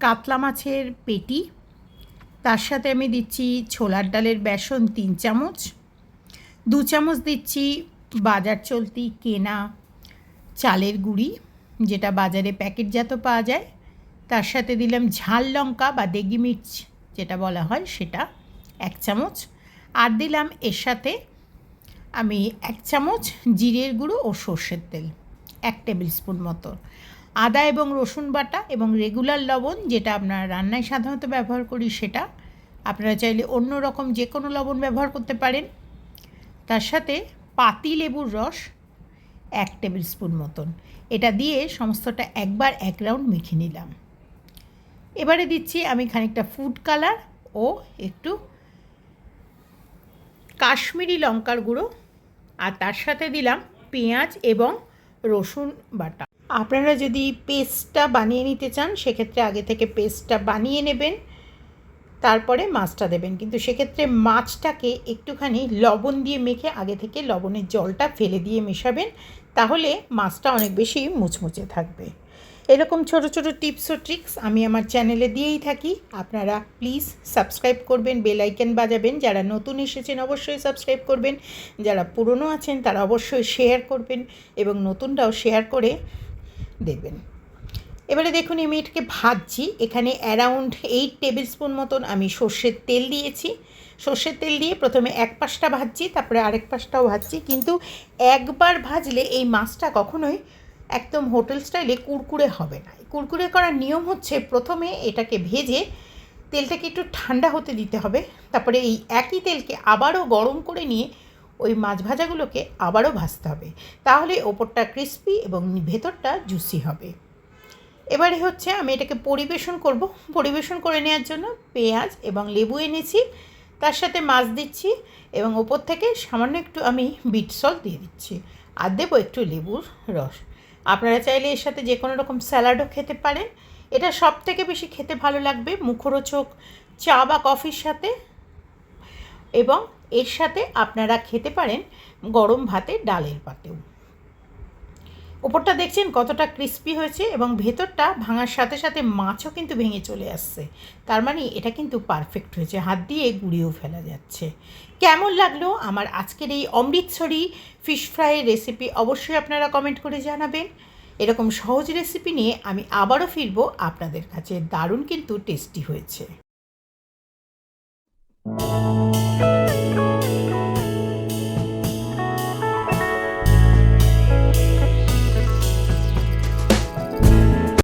কাতলা মাছের পেটি, তার সাথে আমি দিচ্ছি ছোলার ডালের বেসন 3 চামচ, 2 চামচ দিচ্ছি বাজার চলতি কেনা চালের গুঁড়ি, যেটা বাজারে প্যাকেটজাত পাওয়া যায়। তার সাথে দিলাম ঝাল লঙ্কা বা দেগি মির্চ যেটা বলা হয় সেটা 1 চামচ, আর দিলাম এর সাথে আমি 1 চামচ জিরের গুঁড়ো ও সর্ষের তেল 1 টেবিল স্পুন মতো, আদা এবং রসুন বাটা এবং রেগুলার লবণ যেটা আপনারা রান্নায় সাধারণত ব্যবহার করি সেটা, আপনারা চাইলে অন্য রকম যে কোনো লবণ ব্যবহার করতে পারেন। তার সাথে পাতি লেবুর রস 1 টেবিল স্পুন মতন, এটা দিয়ে সমস্তটা একবার 1 রাউন্ড মেখে নিলাম। এবারে দিচ্ছি আমি খানিকটা ফুড কালার ও একটু কাশ্মীরি লঙ্কার গুঁড়ো, আর তার সাথে দিলাম পেঁয়াজ এবং রসুন বাটা। আপনারা যদি পেস্টটা বানিয়ে নিতে চান সেক্ষেত্রে আগে থেকে পেস্টটা বানিয়ে নেবেন, তারপরে মাছটা দেবেন, কিন্তু সেক্ষেত্রে মাছটাকে একটুখানি লবণ দিয়ে মেখে আগে থেকে লবণের জলটা ফেলে দিয়ে মেশাবেন, তাহলে মাছটা অনেক বেশি মুচমুচে থাকবে। এরকম ছোট ছোট টিপস ও ট্রিক্স আমি আমার চ্যানেলে দিয়েই থাকি, আপনারা প্লিজ সাবস্ক্রাইব করবেন, বেল আইকন বাজাবেন। যারা নতুন এসেছেন অবশ্যই সাবস্ক্রাইব করবেন, যারা পুরনো আছেন তারা অবশ্যই শেয়ার করবেন এবং নতুনটাও শেয়ার করে দেবেন। এবারে দেখুন আমি এটাকে ভাজছি, এখানে অ্যারাউন্ড 8 টেবিল স্পুন মতন আমি সর্ষের তেল দিয়েছি। সর্ষের তেল দিয়ে প্রথমে এক পাশটা ভাজছি, তারপরে আরেক পাশটাও ভাজছি, কিন্তু একবার ভাজলে এই মাছটা কখনোই একদম হোটেল স্টাইলে কুরকুরে হবে না। কুরকুরে করার নিয়ম হচ্ছে প্রথমে এটাকে ভেজে তেলটাকে একটু ঠান্ডা হতে দিতে হবে, তারপরে এই একই তেলকে আবারও গরম করে নিয়ে ওই মাছ ভাজাগুলোকে আবারও ভাজতে হবে, তাহলে ওপরটা ক্রিস্পি এবং ভেতরটা জুসি হবে। এবারে হচ্ছে আমি এটাকে পরিবেশন করব। পরিবেশন করে নেওয়ার জন্য পেঁয়াজ এবং লেবু এনেছি, তার সাথে মাছ দিচ্ছি এবং ওপর থেকে সামান্য একটু আমি বিট সল্ট দিয়ে দিচ্ছি, আর দেবো একটু লেবুর রস। আপনারা চাইলে এর সাথে যে কোনো রকম স্যালাডও খেতে পারেন। এটা সব থেকে বেশি খেতে ভালো লাগবে মুখরোচক চা বা কফির সাথে, এবং এর সাথে আপনারা খেতে পারেন গরম ভাতে ডালের পাতেও। ওপরটা দেখছেন কতটা ক্রিস্পি হয়েছে এবং ভেতরটা ভাঙার সাথে সাথে মাছও কিন্তু ভেঙে চলে আসছে, তার মানে এটা কিন্তু পারফেক্ট হয়েছে, হাত দিয়ে গুঁড়িয়েও ফেলা যাচ্ছে। কেমন লাগলো আমার আজকের এই অমৃতসরি ফিশ ফ্রাইয়ের রেসিপি অবশ্যই আপনারা কমেন্ট করে জানাবেন। এরকম সহজ রেসিপি নিয়ে আমি আবারও ফিরবো আপনাদের কাছে, দারুণ কিন্তু টেস্টি হয়েছে।